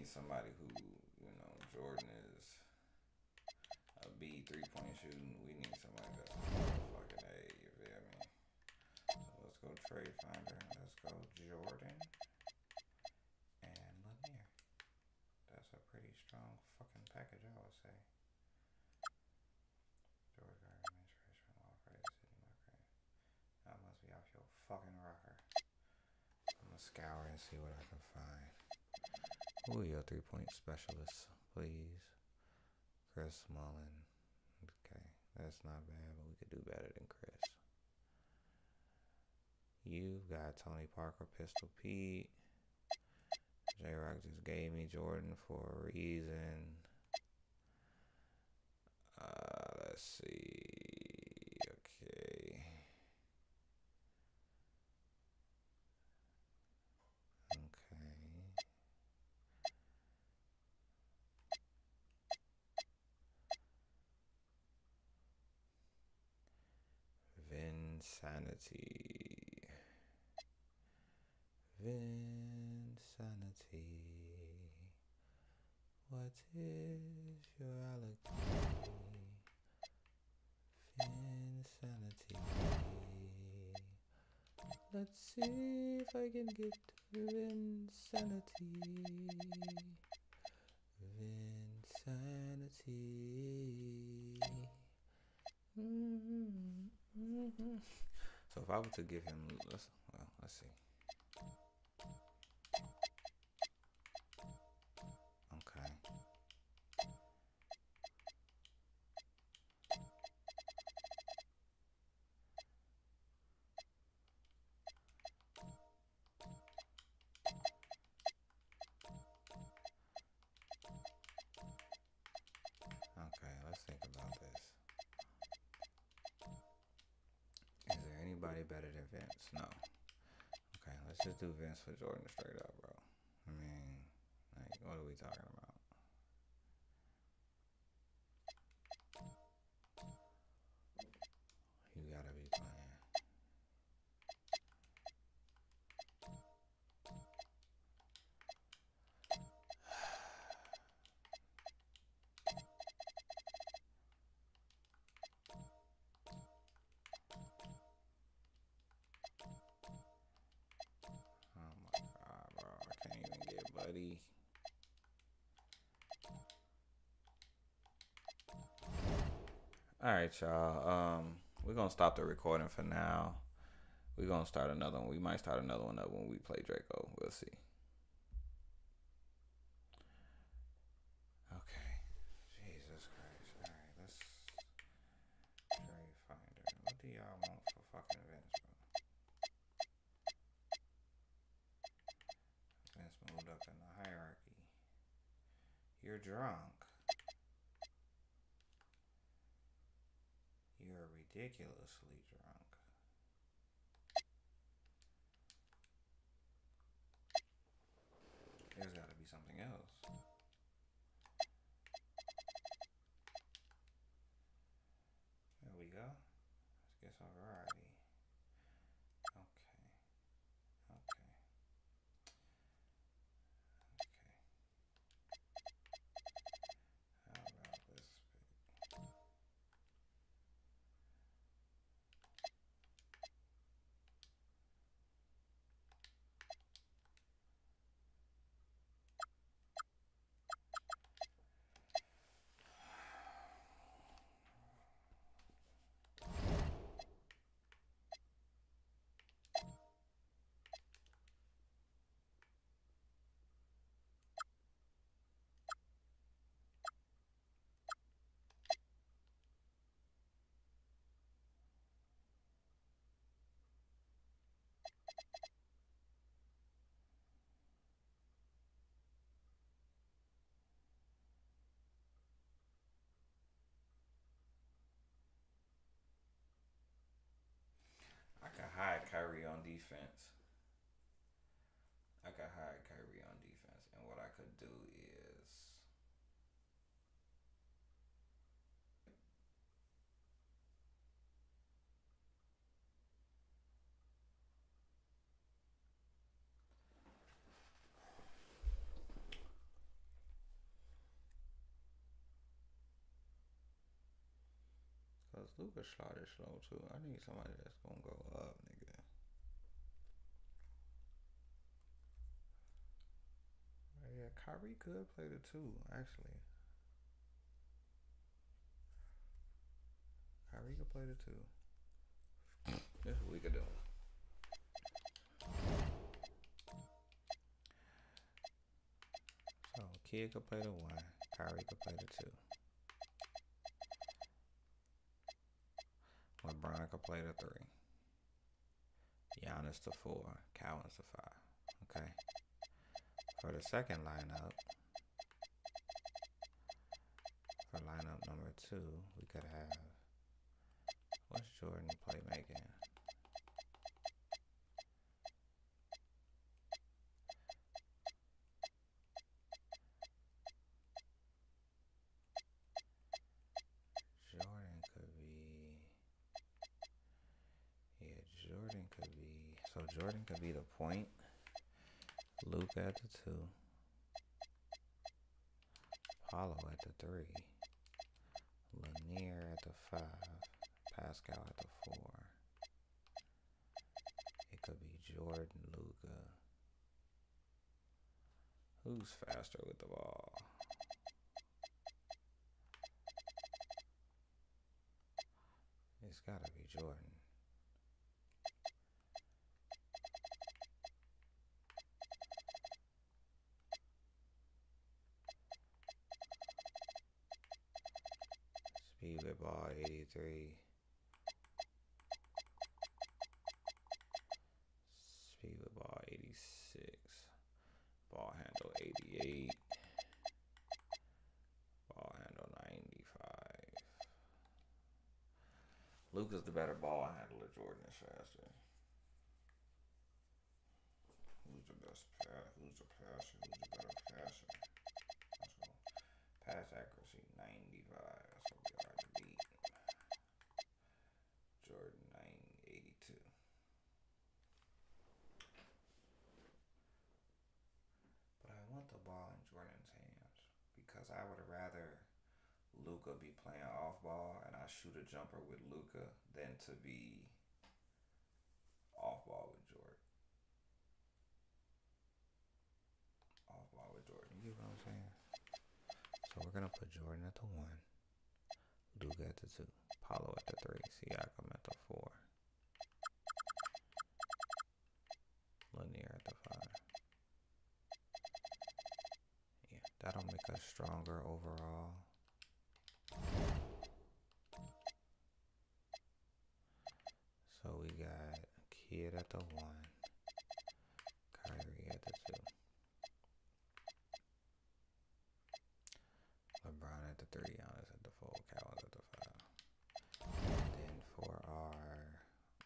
Somebody who, Jordan is a B 3-point shooting. We need somebody that's fucking A, you feel me? So let's go trade finder. Let's go Jordan and Lanier. That's a pretty strong fucking package, I would say. Jordan administration law credit city market. That must be off your fucking rocker. I'm gonna scour and see what I can find. Who are your 3-point specialists, please? Chris Mullin. That's not bad, but we could do better than Chris. You've got Tony Parker, Pistol Pete. J-Rock just gave me Jordan for a reason. Let's see. Okay. Vinsanity. What is your allergy? Vinsanity. Let's see if I can get Vinsanity. So if I were to give him, let's see. Okay. Okay, let's think about this. Is there anybody better than Vince? No. Okay, let's just do Vince for Jordan straight up, bro. I mean, like, what are we talking about? You gotta be playing. Oh my God, bro. I can't even get Buddy. All right, y'all. We're gonna stop the recording for now. We're gonna start another one. We might start another one up when we play Draco. We'll see. Okay. Jesus Christ. All right, let's trade finder. What do y'all want for fucking Vince, bro? Vince moved up in the hierarchy. You're drunk. You're ridiculously drunk. There's got to be something else. There we go. Let's get some variety. Okay. Okay. Okay. How about this pick? I can hide Kyrie on defense. And what I could do is because Luka shot is slow too. I need somebody that's gonna go up, nigga. Yeah, Kyrie could play the 2, actually. Kyrie could play the 2. This is what we could do. So, Kid could play the 1. Kyrie could play the 2. LeBron could play the 3. Giannis the 4. Cowens the 5. Okay. For the second lineup, for lineup number 2, we could have, what's Jordan playmaking? Jordan could be the point. Luka at the 2. Paulo at the 3. Lanier at the 5. Pascal at the 4. It could be Jordan, Luka. Who's faster with the ball? It's gotta be Jordan. Speed with ball 83. Speed with ball 86. Ball handle 88. Ball handle 95. Luka's the better ball handler. Jordan is faster. Who's the best passer? Who's the passer? Who's the better passer? Pass accuracy 95. That's gonna be hard to beat. Jordan 982. But I want the ball in Jordan's hands because I would rather Luka be playing off ball and I shoot a jumper with Luka than to be off ball with Jordan. Off ball with Jordan. You get what I'm saying? So we're gonna put Jordan at the 1, Luka at the 2, Paulo at the 3, Siakam at the 4, Lanier at the 5. Yeah, that'll make us stronger overall. So we got Kid at the 1, Kyrie at the 2. LeBron at the 3, Giannis at the 4, Cowens at the 5. And then for our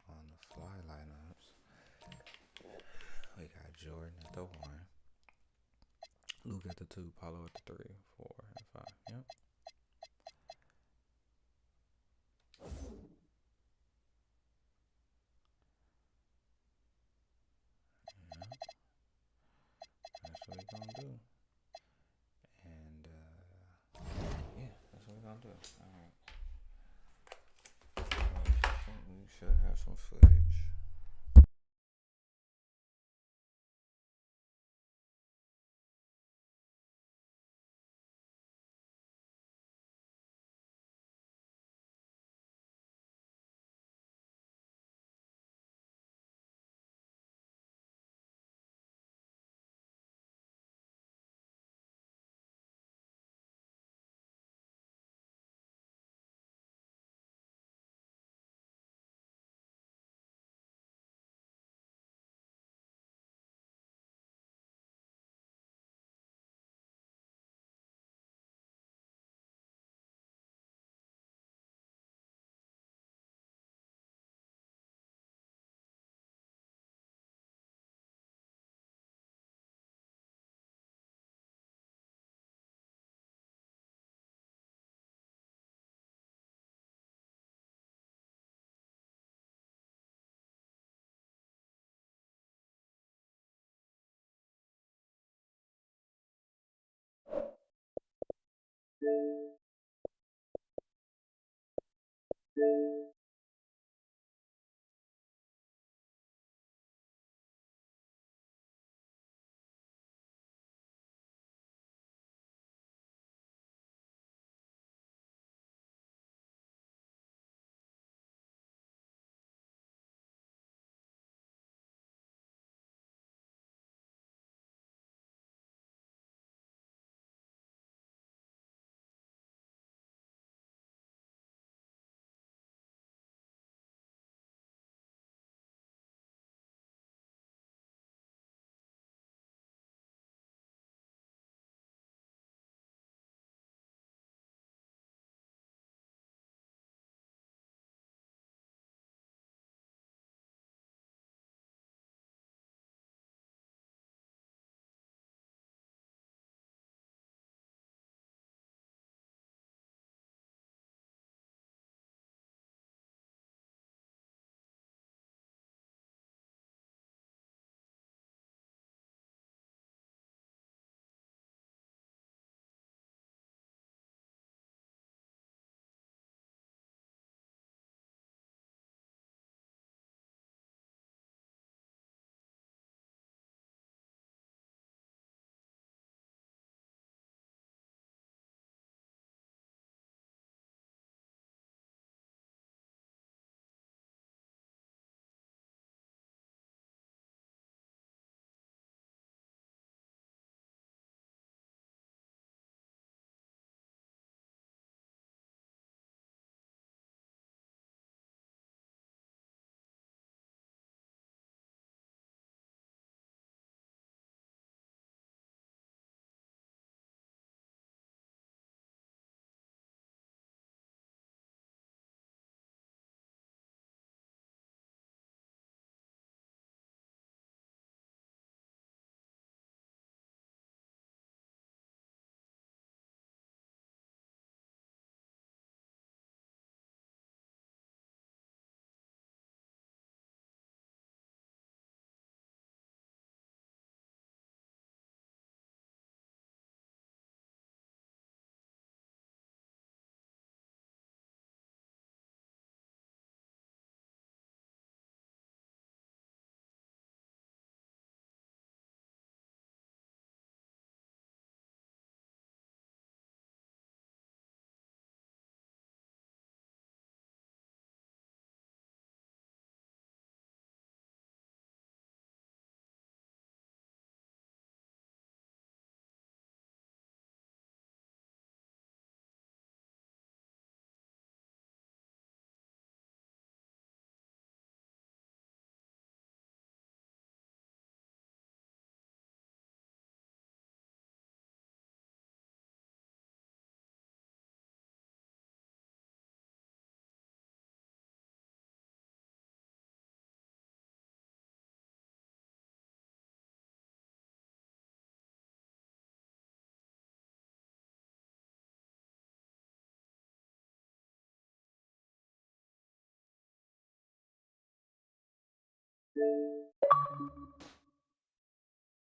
on the fly lineups, we got Jordan at the 1, Luke at the 2, Paulo at the 3, 4, and 5. Yep. That's what we're gonna do. And yeah, that's what we're gonna do. Alright. I think we should have some footage.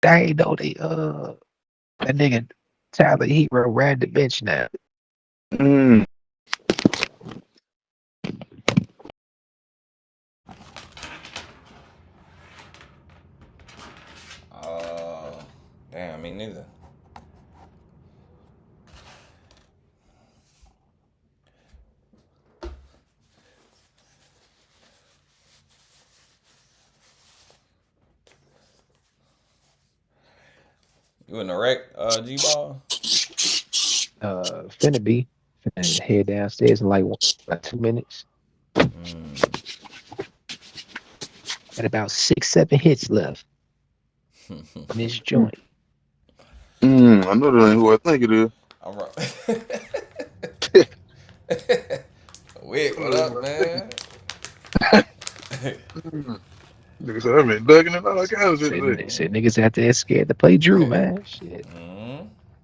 I ain't know that nigga Tyler Hero ran the bench now. Mm. Damn, me neither. You in the wreck, G-Ball? Finna be. Finna head downstairs in like 2 minutes. Got about 6, 7 hits left in this joint. I know that ain't who I think it is. All right. Wick, what up, man? Nigga said I've been ducking and all kinds of shit. They said niggas out there scared to play Drew, man. Shit.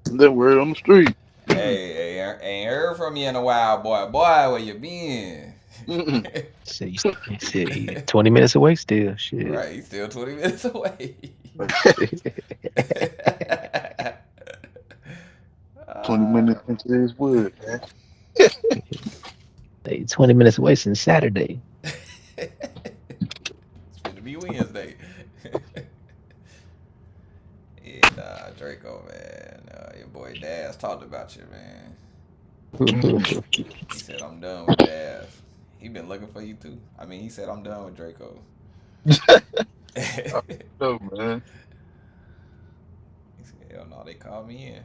That word on the street. Hey, ain't heard from you in a while, boy. Boy, where you been? Said he 20 minutes away still. Shit. Right, he's still 20 minutes away. 20 minutes into his wood, man. They 20 minutes away since Saturday. It's gonna be Wednesday. Yeah, Draco, man. Your boy Daz talked about you, man. He said, I'm done with Daz. He been looking for you, too. I mean, he said, I'm done with Draco. Oh, man. He said, hell no, they called me in.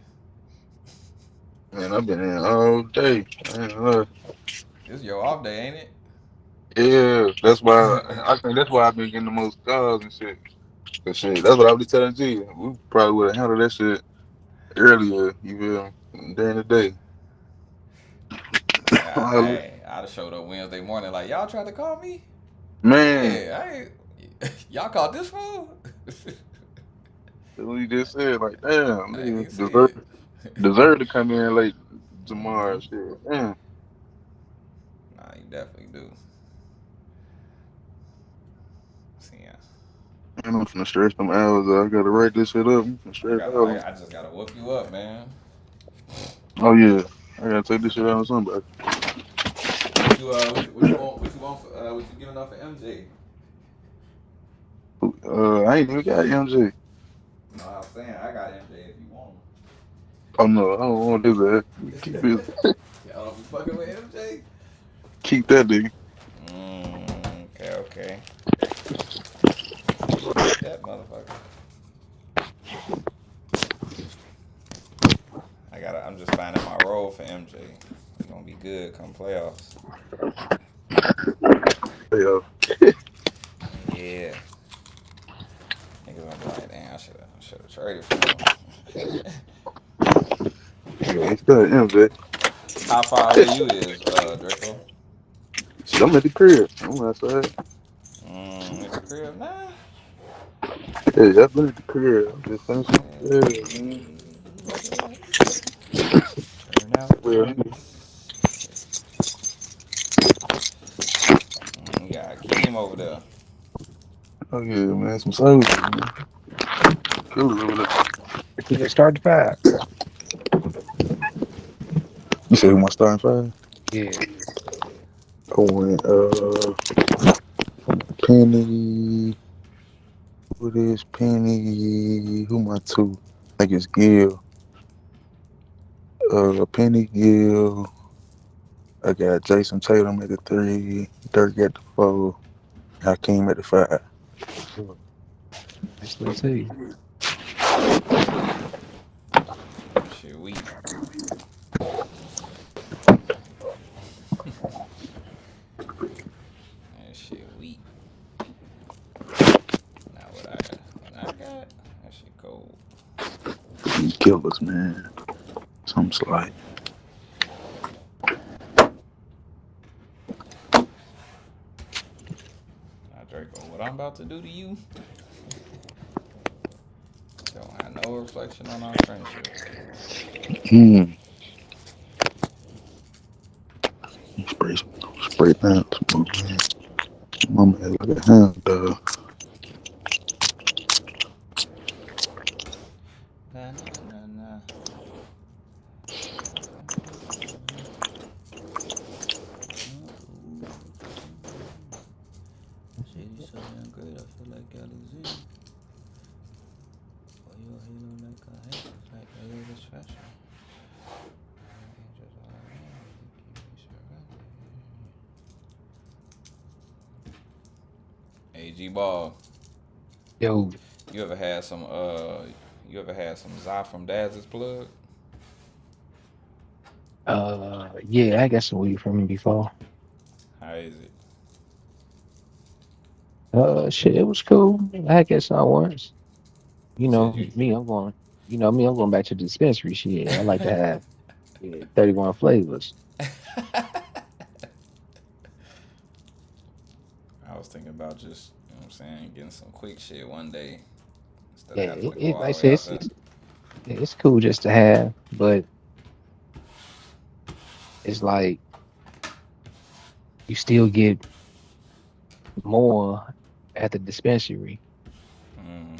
Man, I've been in all day. This is your off day, ain't it? Yeah, that's why I think that's why I've been getting the most calls and shit. Cause shit, that's what I was telling G. We probably would have handled that shit earlier, you feel me, during the day. I'd have showed up Wednesday morning like, y'all tried to call me? Man. Yeah, y'all called this phone? That's what he just said, like, damn, nigga, deserve to come in late tomorrow, shit. Damn. Nah, you definitely do. Yeah. I'm finna stretch them hours. I gotta write this shit up. I just gotta whoop you up, man. Oh yeah, I gotta take this shit out of somebody. What you giving up for MJ? I ain't even got MJ. No, I'm saying I got MJ if you want him. Oh no, I don't want this ass. Keep it. Y'all don't be fucking with MJ? Keep that nigga. Okay. That motherfucker. I'm just finding my role for MJ. It's gonna be good come playoffs. Yeah. Niggas gonna be like, damn, I should have traded for him. Yeah, it's got MJ. How far away you is, Draco? Shit, I'm at the crib. I'm outside. At the crib now? Yeah, I've been at the crib. I'm just finishing. Turn out. We got Keem over there. Oh yeah, man, some service, man. Killers over there. You can start the 5. You said who my starting 5? Yeah. I went Penny. What is Penny? Who my 2? I think it's Gil. Penny, Gil. I got Jason Tatum at the 3, Dirk at the 4, Hakeem at the 5. Let's see. Shit, weak. That shit weak. Now what I got? That shit cold. These killers, man. Some slight. Now Draco, what I'm about to do to you don't have no reflection on our friendship. Spray down some more, man. Mama had like a hound dog. AG Ball. Yo, You ever had some Za from Daz's plug? yeah, I got some weed from him before. How is it? Shit, it was cool. I guess I once. You You said know, you me, I'm going. You know me, I'm going back to the dispensary. Shit, I like to have 31 flavors. I was thinking about just, you know what I'm saying, getting some quick shit one day instead of Yeah, having to go like all I the way said, out there. it's cool just to have, but it's like you still get more at the dispensary. Hmm.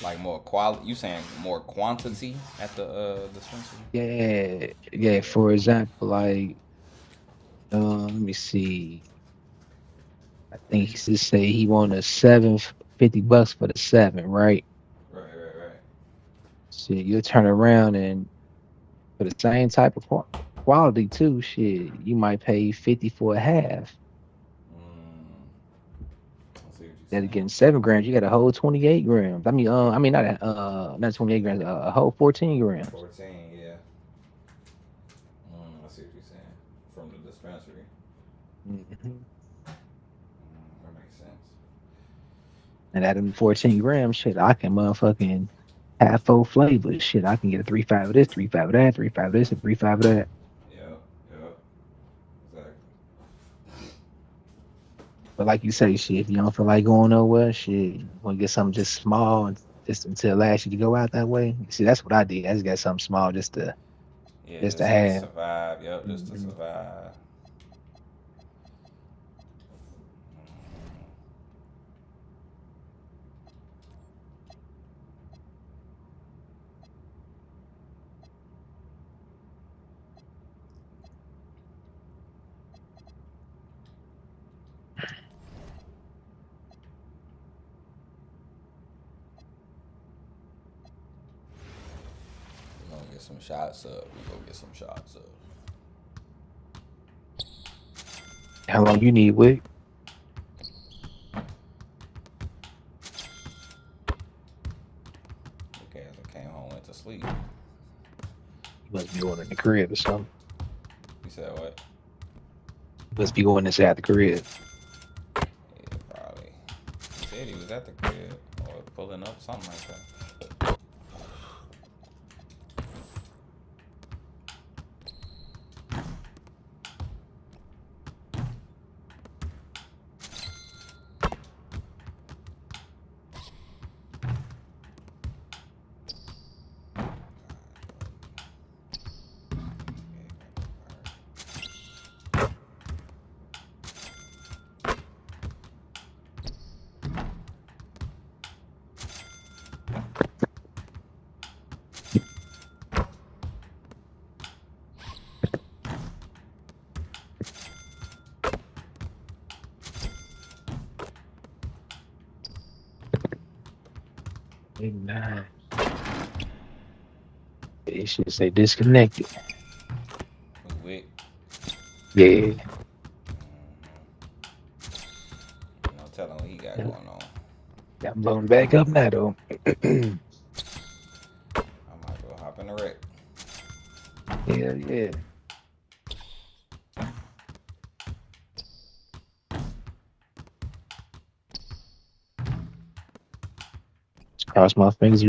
Like more quality. You saying more quantity at the dispensary? Yeah, yeah. For example, like let me see. I think he just say he wanted $7.50 for the seven, right? Right. Shit, you'll turn around and for the same type of quality too. Shit, you might pay 50 for a half. I see what you're Instead of saying. getting 7 grams, you got a whole 28 grams. I mean not 28 grams, a whole 14 grams. 14, yeah. I see what you're saying. From the dispensary. Mhm. That makes sense. And at them 14 grams, shit, I can motherfucking have 4 flavors. Shit, I can get a 3-5 of this, 3-5 of that, 3-5 of this, and 3-5 of that. Yep. Exactly. But like you say, shit, if you don't feel like going nowhere, shit, you want to get something just small and just until it lasts you to go out that way. See, that's what I did. I just got something small just to Yeah, just to just to have. survive. Yep, just to Mhm. survive. We're gonna get some shots up. How long you need, Wick? Okay, as I came home, went to sleep. You must be going in the crib or something. You said what? You must be going inside the crib. Yeah, probably. He said he was at the crib or pulling up, something like that. Nah. It should say disconnected. Wick. Yeah. No telling what he got going on. I'm blowing back up now though. I might go hop in the wreck. Yeah. Cross my fingers.